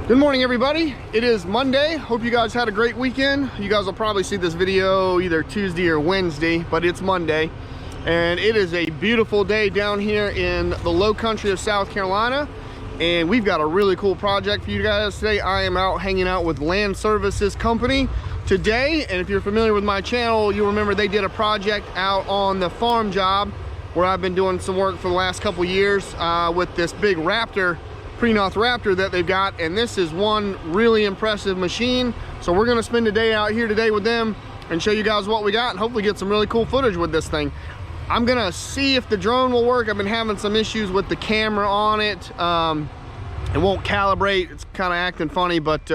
Good morning, everybody. It is Monday. Hope you guys had a great weekend. You guys will probably see this video either Tuesday or Wednesday, but it's Monday. And it is a beautiful day down here in the low country of South Carolina. And we've got a really cool project for you guys today. I am out hanging out with Land Services Company today. And if you're familiar with my channel, you'll remember they did a project out on the farm job where I've been doing some work for the last couple years with this big Raptor, Prinoth Raptor that they've got, and this is one really impressive machine. So we're gonna spend a day out here today with them and show you guys what we got and hopefully get some really cool footage with this thing. I'm gonna see if the drone will work. I've been having some issues with the camera on it. It won't calibrate. It's kind of acting funny, but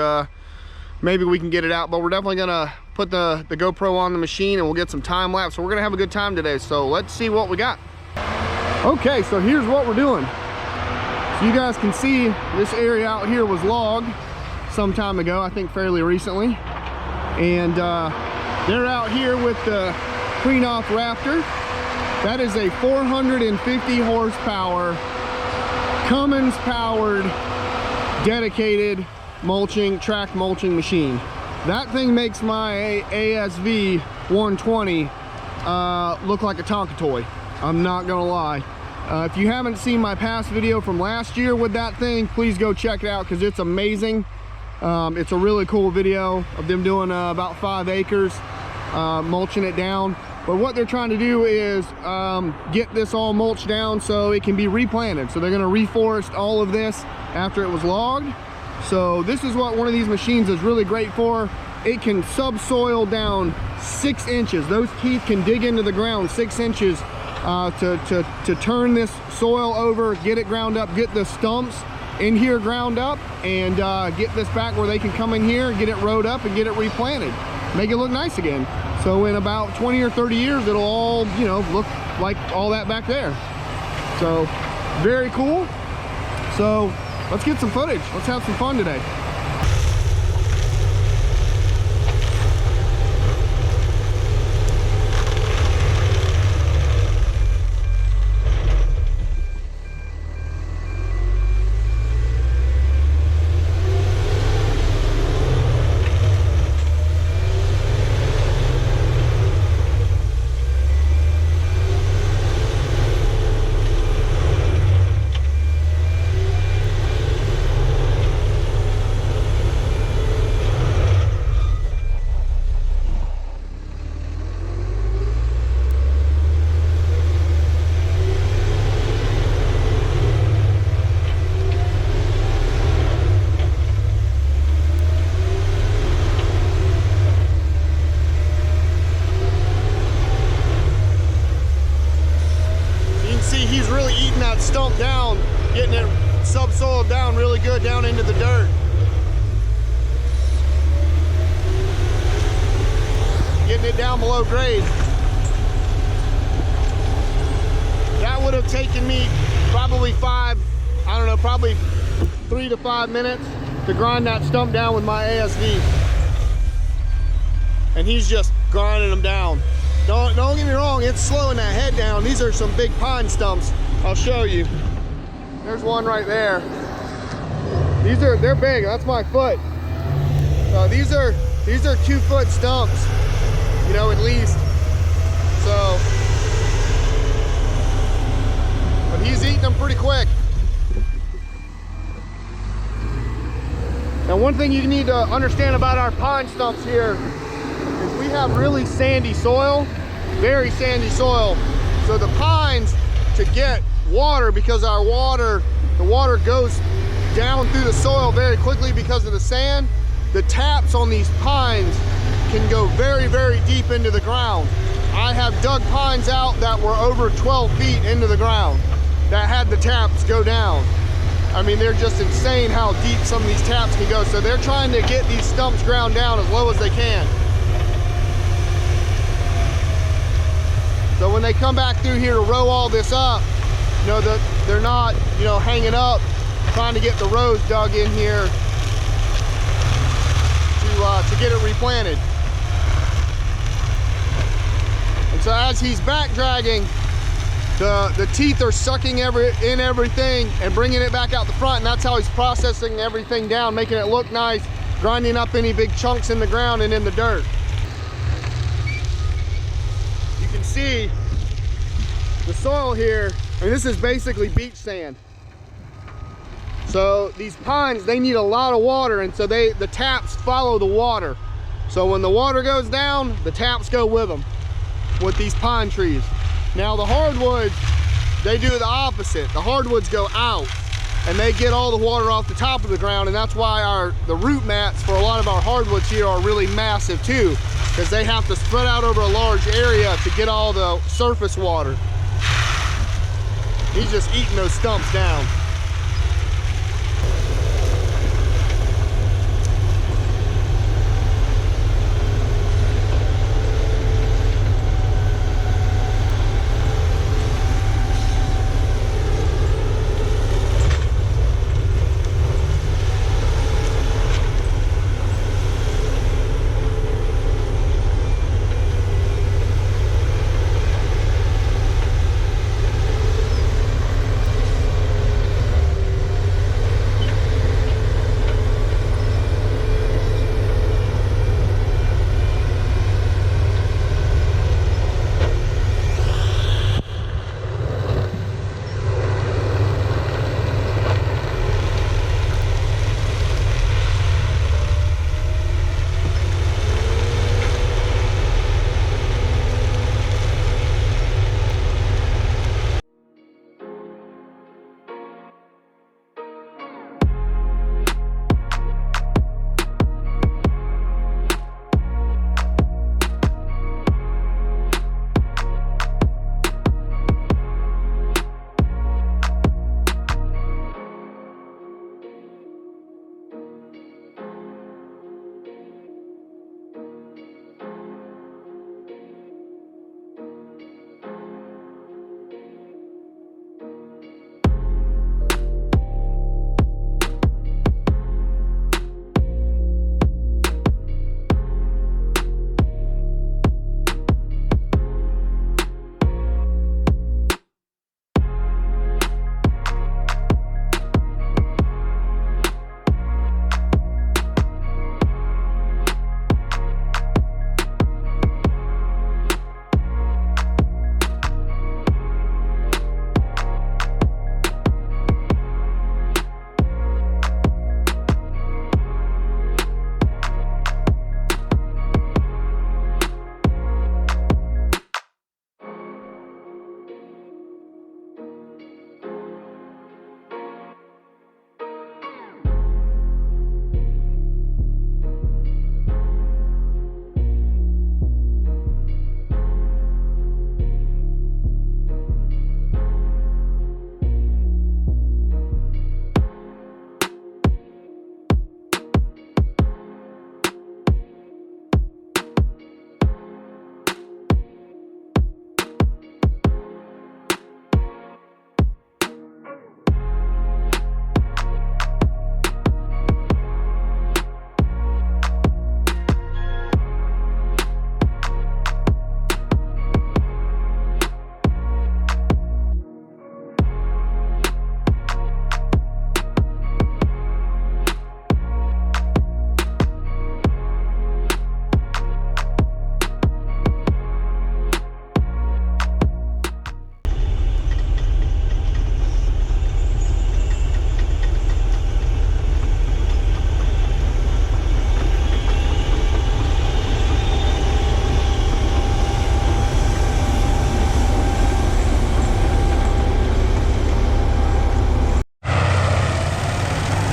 maybe we can get it out. But we're definitely gonna put the GoPro on the machine and we'll get some time lapse. So we're gonna have a good time today. So let's see what we got. Okay, so here's what we're doing. You guys can see this area out here was logged some time ago, I think fairly recently. And they're out here with the Prinoth Raptor. That is a 450 horsepower, Cummins powered, dedicated track mulching machine. That thing makes my ASV 120 look like a Tonka toy. I'm not gonna lie. If you haven't seen my past video from last year with that thing, please go check it out because it's amazing. It's a really cool video of them doing about 5 acres, mulching it down. But what they're trying to do is get this all mulched down so it can be replanted. So they're gonna reforest all of this after it was logged. So this is what one of these machines is really great for. It can subsoil down 6 inches. Those teeth can dig into the ground 6 inches to turn this soil over, get it ground up, get the stumps in here ground up, and get this back where they can come in here, get it rowed up, and get it replanted, make it look nice again. So in about 20 or 30 years, it'll all, you know, look like all that back there. So very cool. So let's get some footage. Let's have some fun today. He's really eating that stump down, getting it subsoiled down really good down into the dirt. Getting it down below grade. That would have taken me probably probably 3 to 5 minutes to grind that stump down with my ASV. And he's just grinding them down. Don't get me wrong, it's slowing that head down. These are some big pine stumps. I'll show you. There's one right there. They're big. That's my foot. These are 2-foot stumps, you know, at least. So, but he's eating them pretty quick. Now, one thing you need to understand about our pine stumps here is we have really sandy soil, very sandy soil. So the pines, to get water, because the water goes down through the soil very quickly because of the sand, the taps on these pines can go very, very deep into the ground. I have dug pines out that were over 12 feet into the ground. that had the taps go down. I mean, they're just insane how deep some of these taps can go. So they're trying to get these stumps ground down as low as they can. So when they come back through here to row all this up, you know, they're not, you know, hanging up, trying to get the rows dug in here to get it replanted. And so as he's back dragging, the teeth are sucking in everything and bringing it back out the front, and that's how he's processing everything down, making it look nice, grinding up any big chunks in the ground and in the dirt. You can see the soil here, and this is basically beach sand. So these pines, they need a lot of water, and so the taps follow the water. So when the water goes down, the taps go with them, with these pine trees. Now the hardwoods, they do the opposite. The hardwoods go out and they get all the water off the top of the ground, and that's why the root mats for a lot of our hardwoods here are really massive too, because they have to spread out over a large area to get all the surface water. He's just eating those stumps down.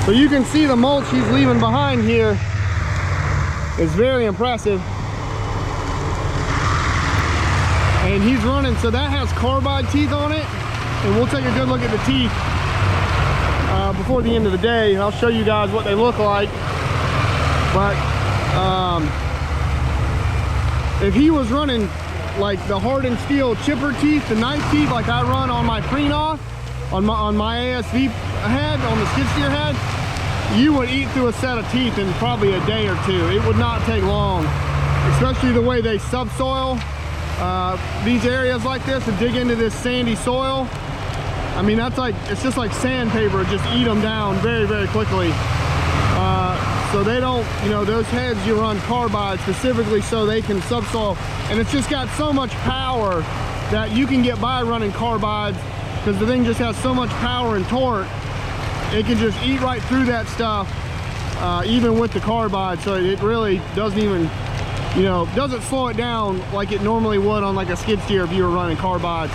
So you can see the mulch he's leaving behind here is very impressive. And he's running, so that has carbide teeth on it. and we'll take a good look at the teeth before the end of the day. I'll show you guys what they look like. But if he was running like the hardened steel chipper teeth, the knife teeth like I run on my Prinoth, on my ASV head, on the skid steer head, you would eat through a set of teeth in probably a day or two. It would not take long, especially the way they subsoil these areas like this and dig into this sandy soil. I mean, that's like, it's just like sandpaper, just eat them down very, very quickly. So they don't, you know, those heads you run carbide specifically so they can subsoil, and it's just got so much power that you can get by running carbides because the thing just has so much power and torque. It can just eat right through that stuff, even with the carbide. So it really doesn't even, you know, doesn't slow it down like it normally would on like a skid steer if you were running carbide.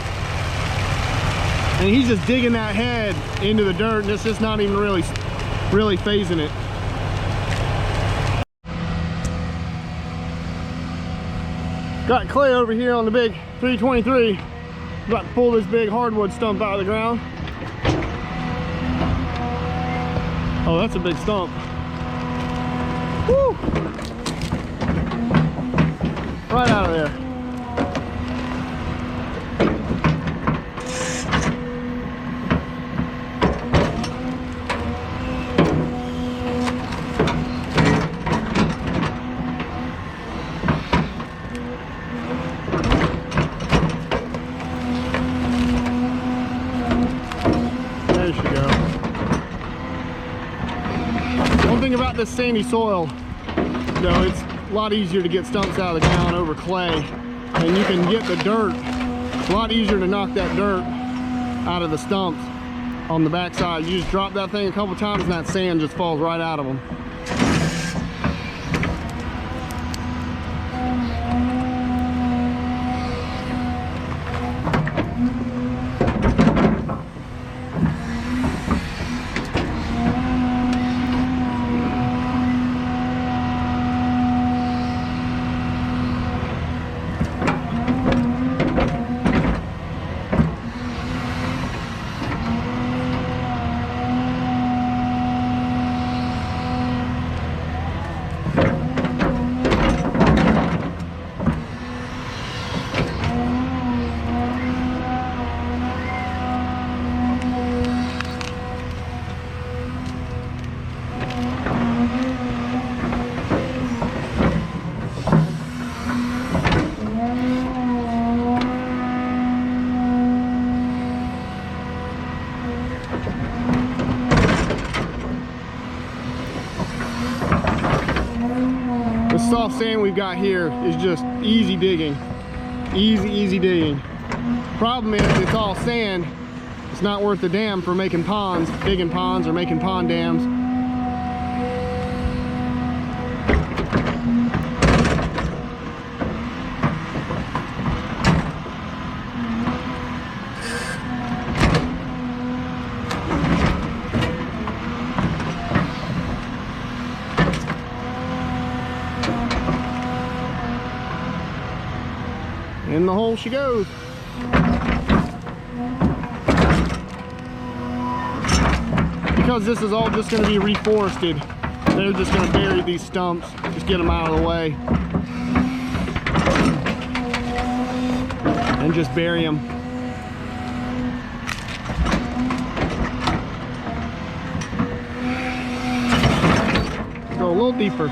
And he's just digging that head into the dirt, and it's just not even really phasing it. Got Clay over here on the big 323. About to pull this big hardwood stump out of the ground. Oh, that's a big stump. Woo! Right out of there. There she goes. One thing about this sandy soil, you know, it's a lot easier to get stumps out of the ground over clay, and you can get the dirt. It's a lot easier to knock that dirt out of the stumps on the backside. You just drop that thing a couple times and that sand just falls right out of them. The soft sand we've got here is just easy digging. Easy digging. Problem is, it's all sand. It's not worth the damn for making ponds, digging ponds or making pond dams. In the hole she goes. Because this is all just going to be reforested, they're just going to bury these stumps, just get them out of the way, and just bury them. Go a little deeper.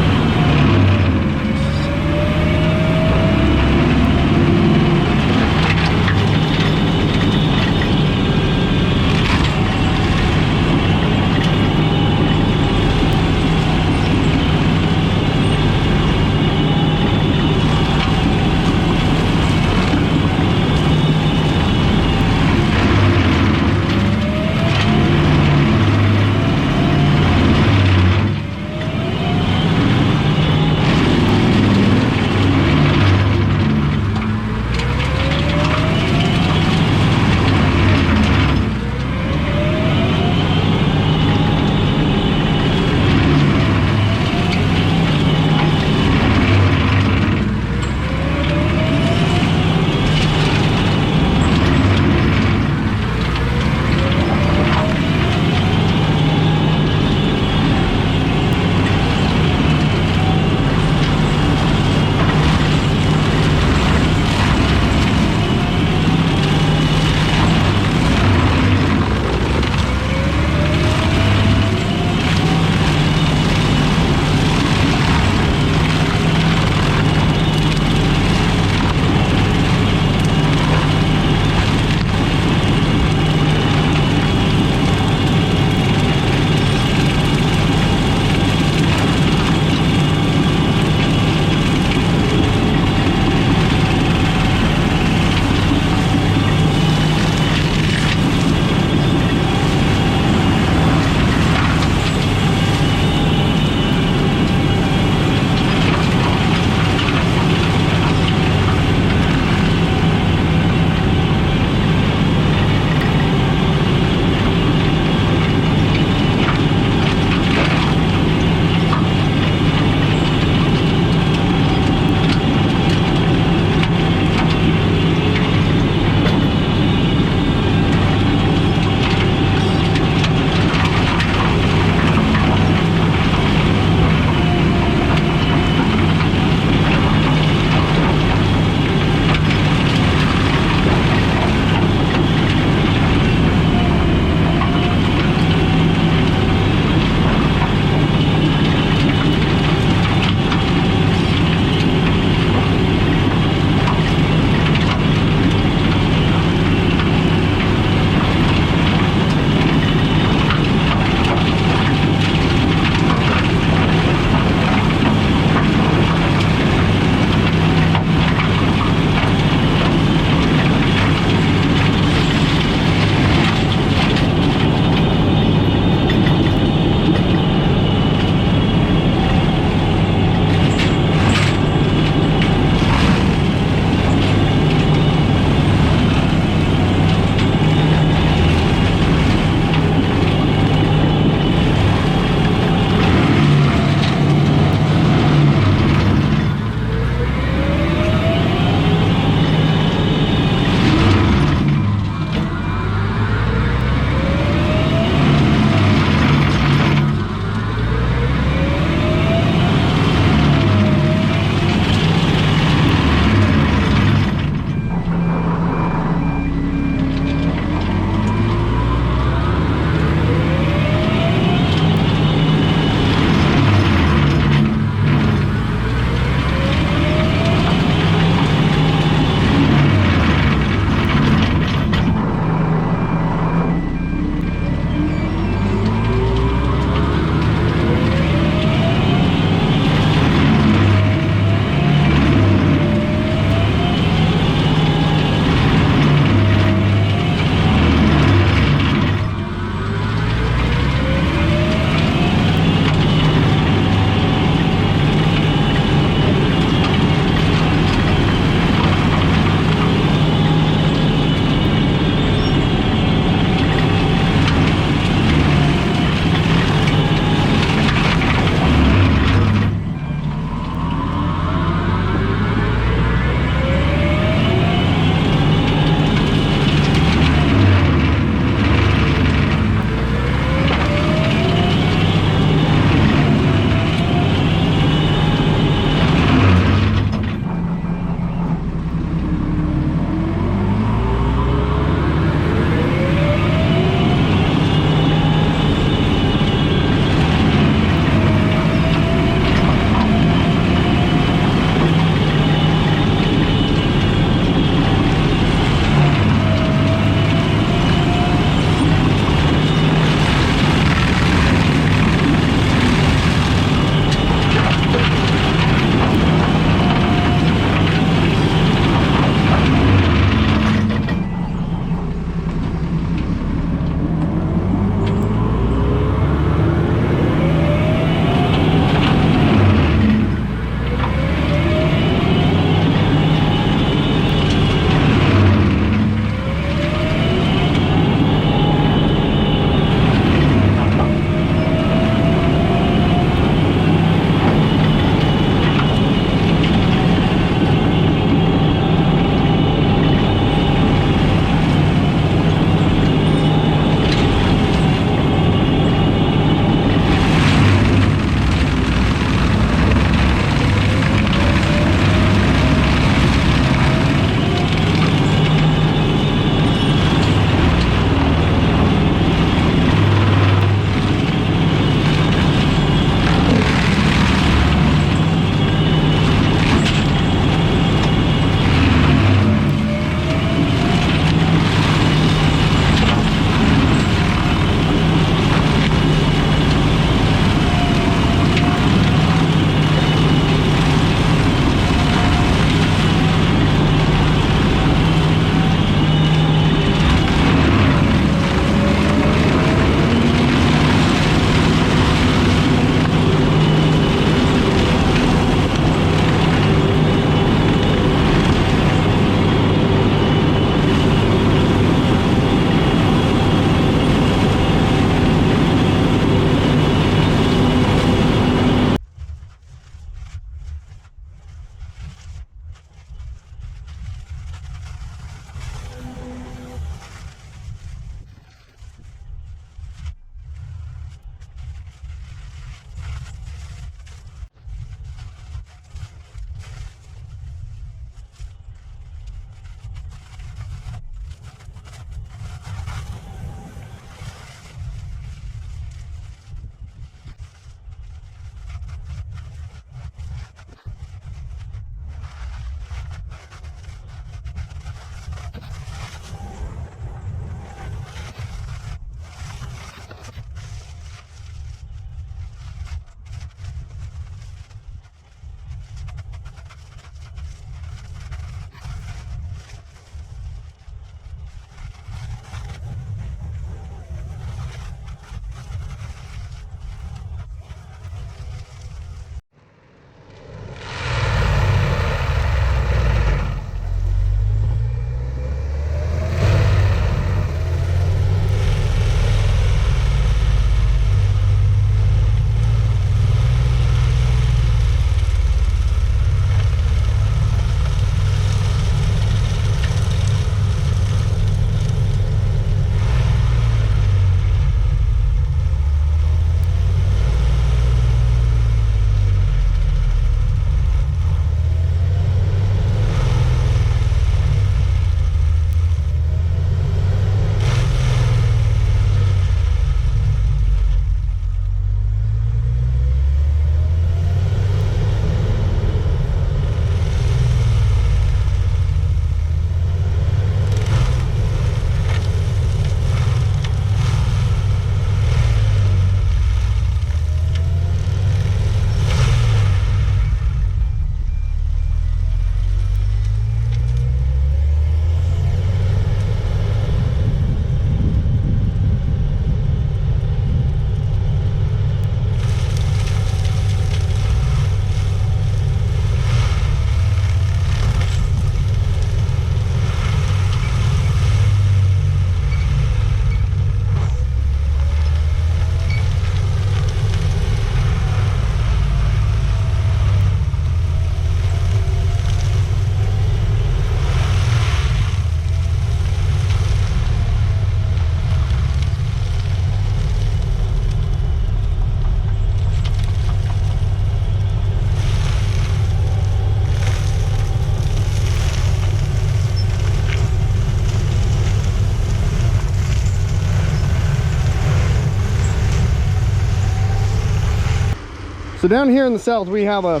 So down here in the south, we have a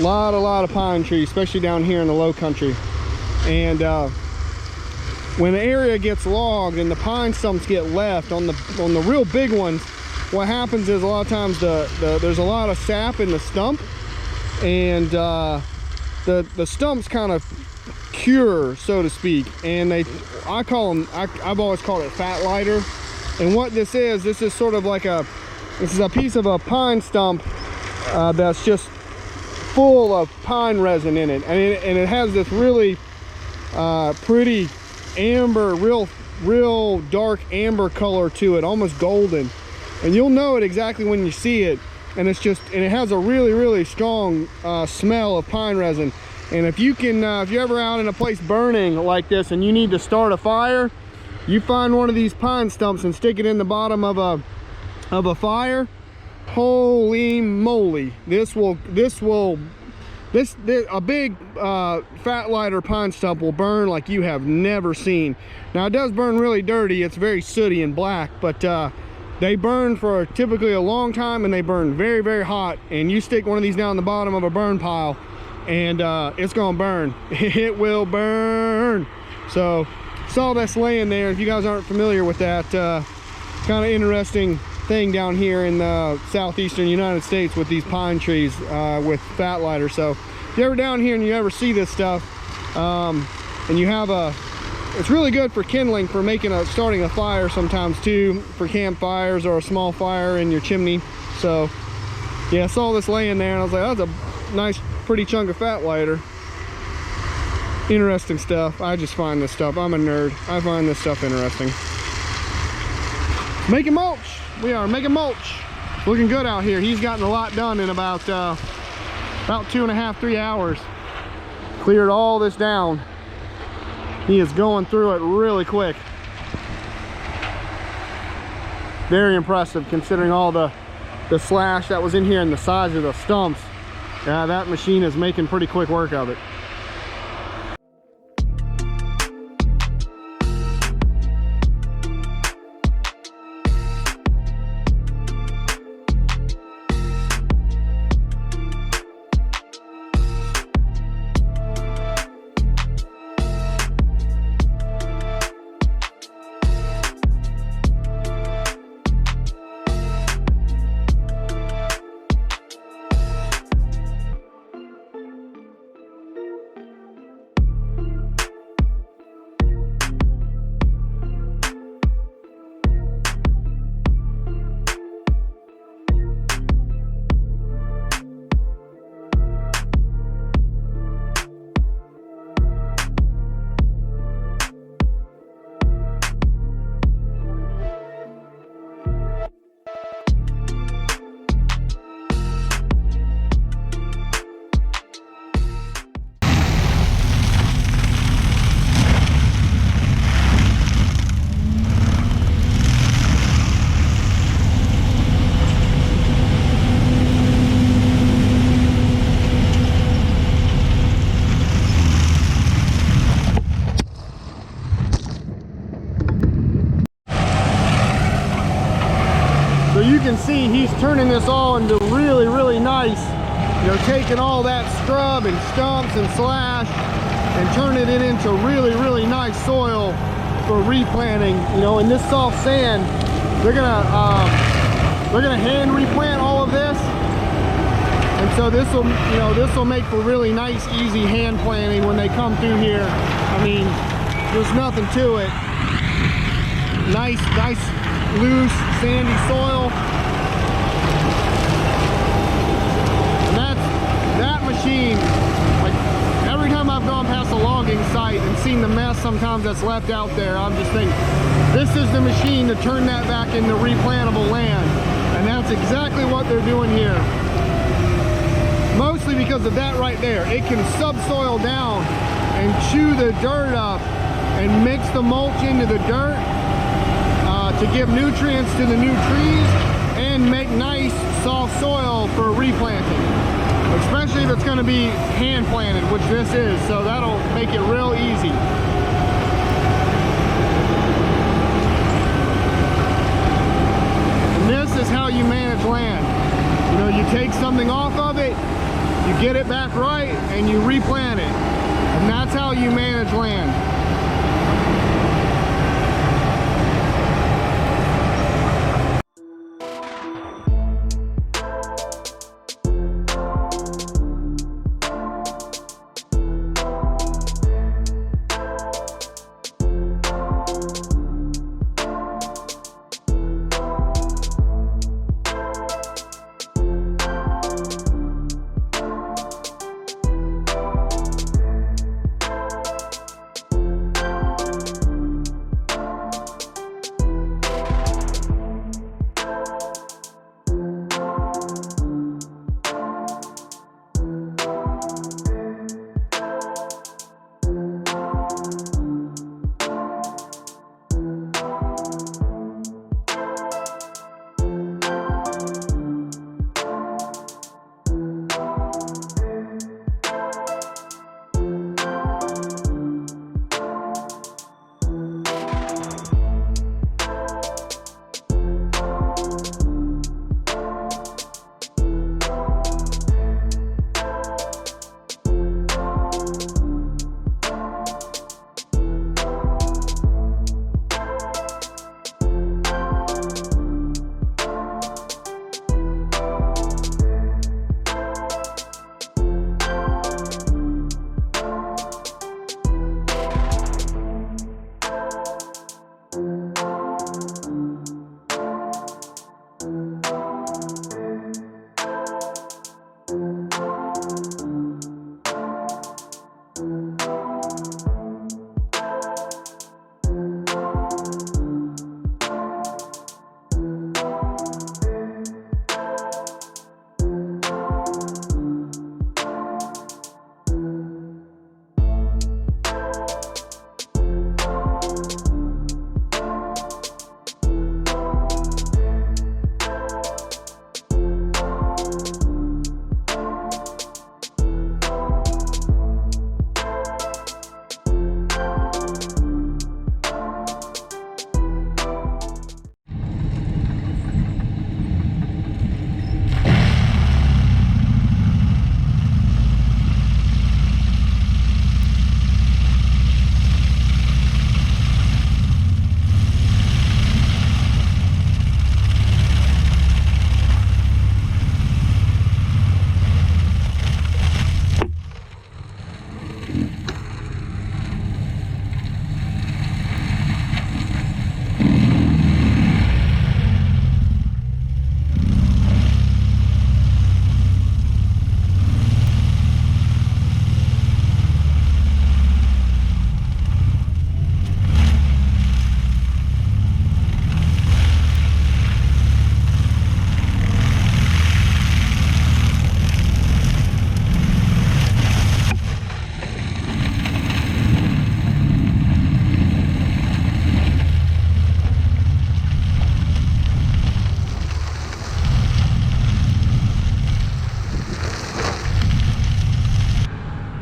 lot of pine trees, especially down here in the low country. And when the area gets logged and the pine stumps get left on the real big ones, what happens is a lot of times there's a lot of sap in the stump, and the stumps kind of cure, so to speak. And I call them, I've always called it fat lighter. And what this is sort of like this is a piece of a pine stump that's just full of pine resin in it, and it has this really pretty amber, real dark amber color to it, almost golden. And you'll know it exactly when you see it. And it has a really strong smell of pine resin. And if you're ever out in a place burning like this and you need to start a fire, you find one of these pine stumps and stick it in the bottom of a fire. Holy moly, a big fat lighter pine stump will burn like you have never seen. Now it does burn really dirty, it's very sooty and black, but they burn for typically a long time, and they burn very hot. And you stick one of these down the bottom of a burn pile and it's gonna burn. It will burn. So saw this laying there. If you guys aren't familiar with that kind of interesting thing down here in the southeastern United States with these pine trees with fat lighter. So if you're ever down here and you ever see this stuff, and you have it's really good for kindling, for starting a fire sometimes too, for campfires or a small fire in your chimney. So yeah, I saw this laying there and I was like, that's a nice pretty chunk of fat lighter. Interesting stuff. I just find this stuff, I'm a nerd, I find this stuff interesting. Making mulch. We are making mulch. Looking good out here. He's gotten a lot done in about 2.5, 3 hours. Cleared all this down. He is going through it really quick. Very impressive considering all the slash that was in here and the size of the stumps. Yeah, that machine is making pretty quick work of it. You can see he's turning this all into really nice, taking all that scrub and stumps and slash and turning it into really nice soil for replanting. In this soft sand, they're gonna hand replant all of this, and so this will make for really nice, easy hand planting when they come through here. I mean, there's nothing to it. Nice loose sandy soil. And that machine, like every time I've gone past a logging site and seen the mess sometimes that's left out there, I'm just thinking, this is the machine to turn that back into replantable land. And that's exactly what they're doing here. Mostly because of that right there. It can subsoil down and chew the dirt up and mix the mulch into the dirt to give nutrients to the new trees and make nice soft soil for replanting, especially if it's going to be hand planted, which this is. So that'll make it real easy. And this is how you manage land. You take something off how you manage land.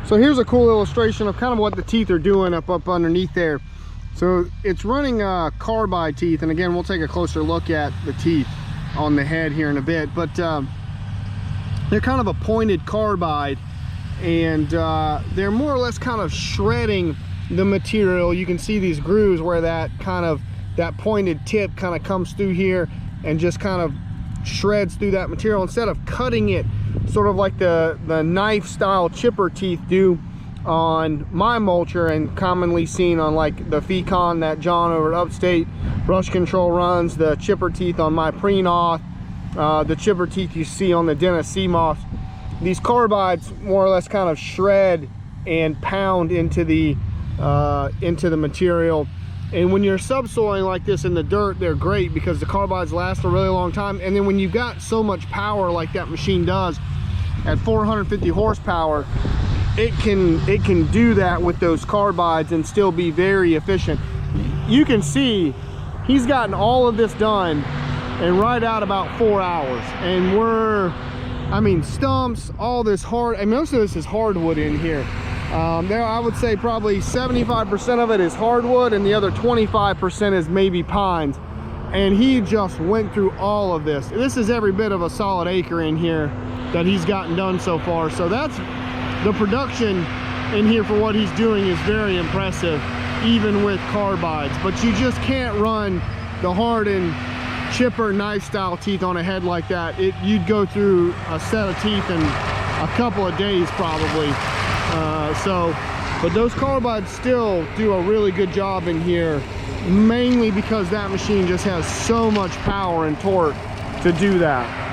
So here's a cool illustration of kind of what the teeth are doing up underneath there. So it's running carbide teeth, and again, we'll take a closer look at the teeth on the head here in a bit, but they're kind of a pointed carbide, and they're more or less kind of shredding the material. You can see these grooves where that pointed tip kind of comes through here and just kind of shreds through that material instead of cutting it sort of like the knife style chipper teeth do on my mulcher, and commonly seen on like the Fecon that John over at Upstate Brush Control runs, the chipper teeth on my Prinoth, the chipper teeth you see on the Dennis Seamoths. These carbides more or less kind of shred and pound into the material. And when you're subsoiling like this in the dirt, they're great because the carbides last a really long time. And then when you've got so much power like that machine does at 450 horsepower, it can do that with those carbides and still be very efficient. You can see he's gotten all of this done in right out about 4 hours. And I mean, stumps, all this most of this is hardwood in here. There, I would say probably 75% of it is hardwood and the other 25% is maybe pines. And he just went through all of this. This is every bit of a solid acre in here that he's gotten done so far. So that's the production in here for what he's doing is very impressive, even with carbides. But you just can't run the hardened chipper knife style teeth on a head like that. You'd go through a set of teeth in a couple of days probably. But those carbides still do a really good job in here, mainly because that machine just has so much power and torque to do that.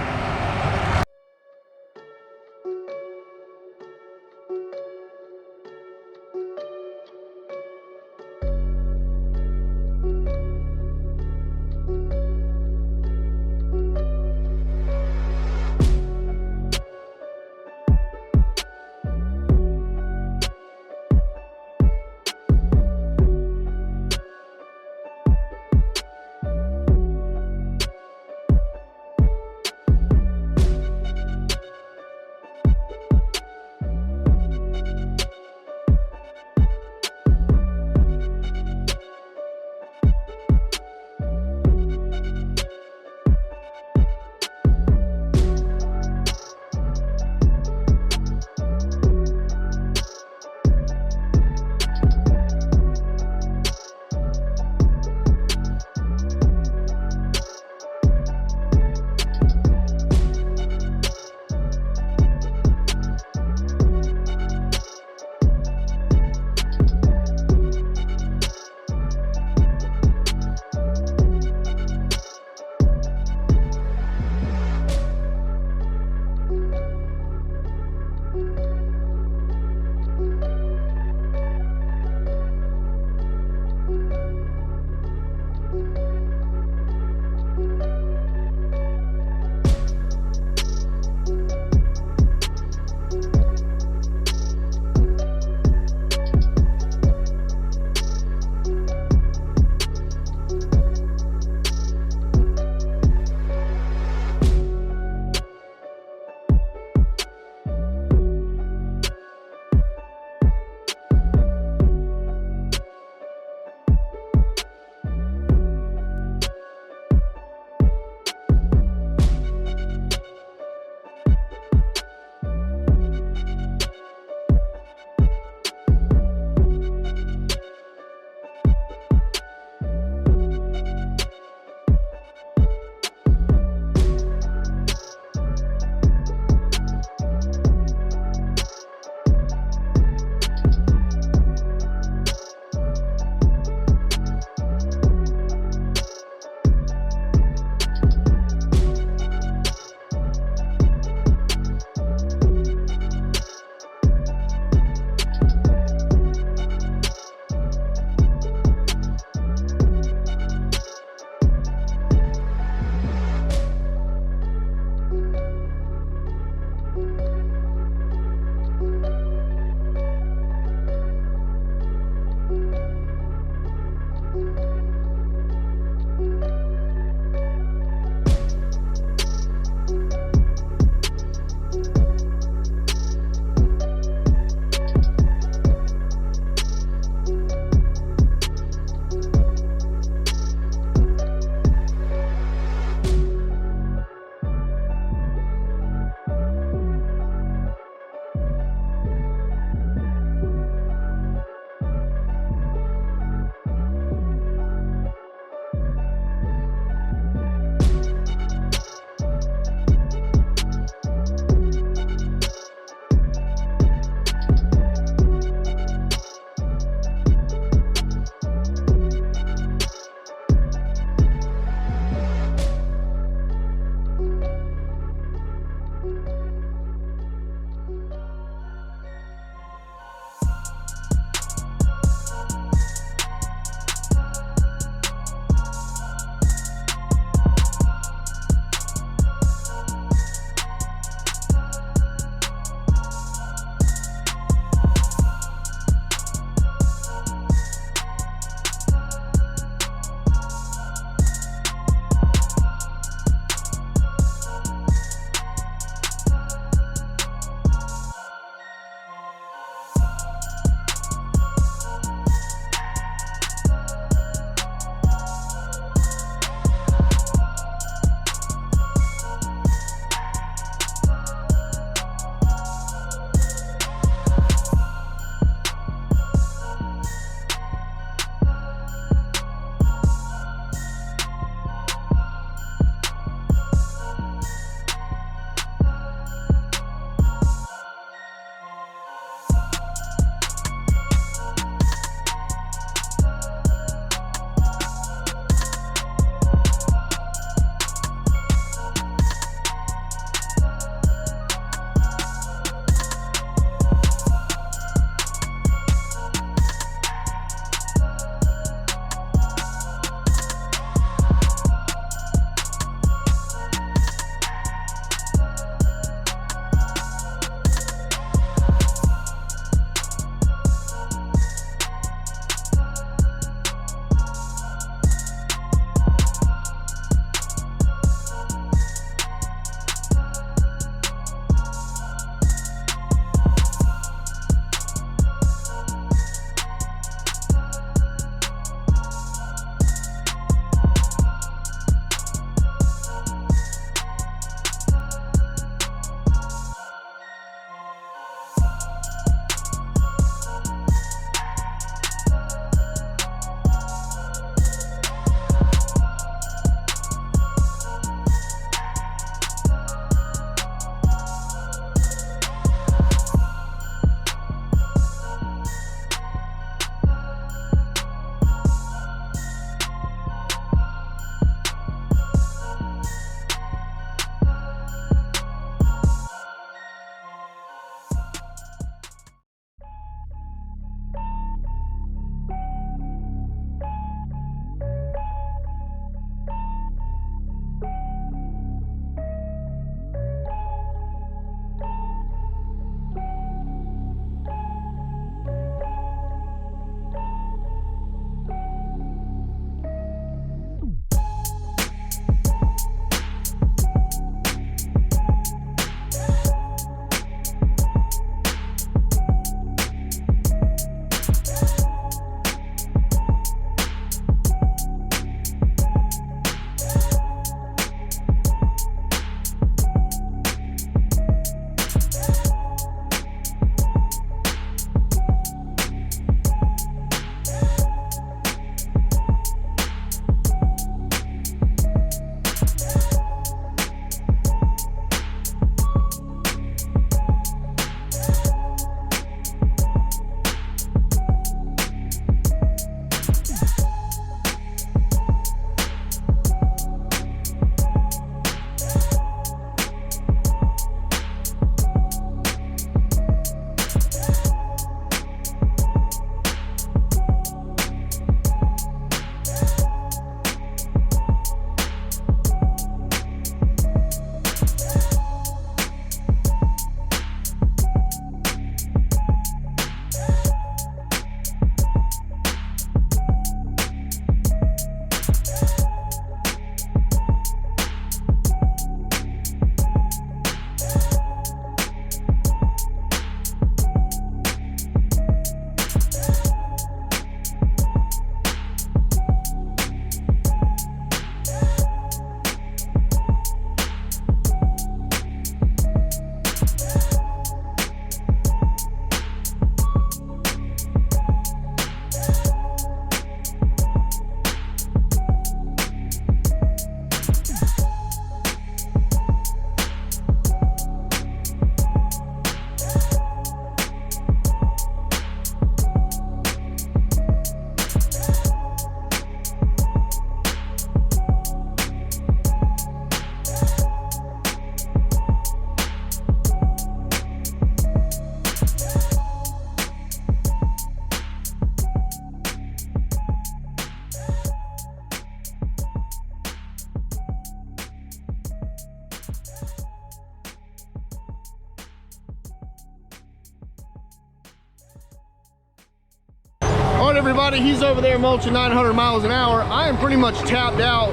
everybody, he's over there mulching 900 miles an hour. I am pretty much tapped out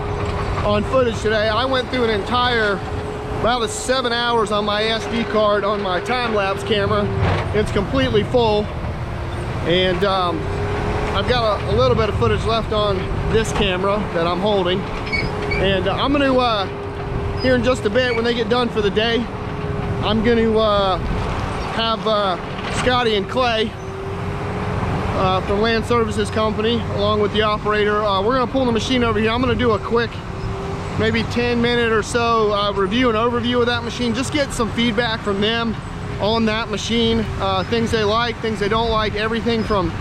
on footage today. I went through an entire, about 7 hours on my SD card on my time-lapse camera. It's completely full. And I've got a little bit of footage left on this camera that I'm holding. And I'm gonna, here in just a bit, when they get done for the day, I'm gonna have Scotty and Clay from Land Services Company, along with the operator. We're gonna pull the machine over here. I'm gonna do a quick, maybe 10-minute or so review and overview of that machine. Just get some feedback from them on that machine. Things they like, things they don't like, everything from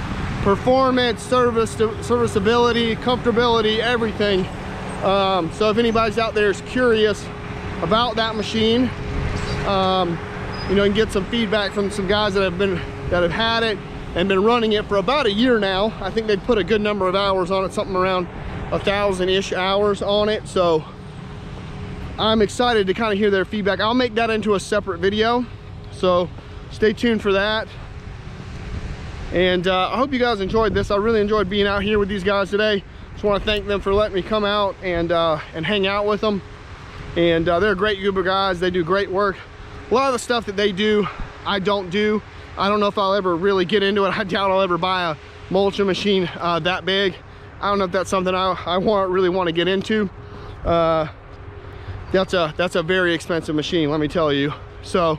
performance, serviceability, comfortability, everything. So if anybody's out there is curious about that machine, you know, and get some feedback from some guys that have had it and been running it for about a year now. I think they put a good number of hours on it, something around 1,000-ish hours on it. So I'm excited to kind of hear their feedback. I'll make that into a separate video, so stay tuned for that. And I hope you guys enjoyed this. I really enjoyed being out here with these guys today. Just want to thank them for letting me come out and hang out with them. And they're a great group of guys. They do great work. A lot of the stuff that they do, I don't do. I don't know if I'll ever really get into it. I doubt I'll ever buy a mulching machine that big. I don't know if that's something I really want to get into. That's a very expensive machine, let me tell you. So,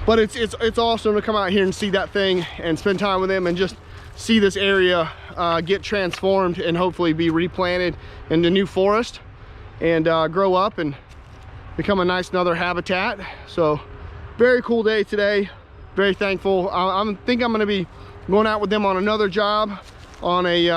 but it's awesome to come out here and see that thing and spend time with them and just see this area get transformed and hopefully be replanted into new forest and grow up and become a nice another habitat. So very cool day today. Very thankful. I think I'm going to be going out with them on another job on a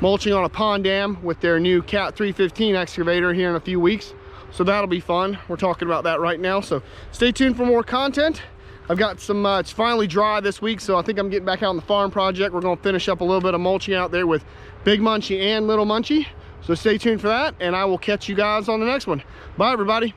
mulching on a pond dam with their new Cat 315 excavator here in a few weeks. So that'll be fun. We're talking about that right now. So stay tuned for more content. I've got some, it's finally dry this week, so I think I'm getting back out on the farm project. We're going to finish up a little bit of mulching out there with Big Munchie and Little Munchie. So stay tuned for that, and I will catch you guys on the next one. Bye, everybody.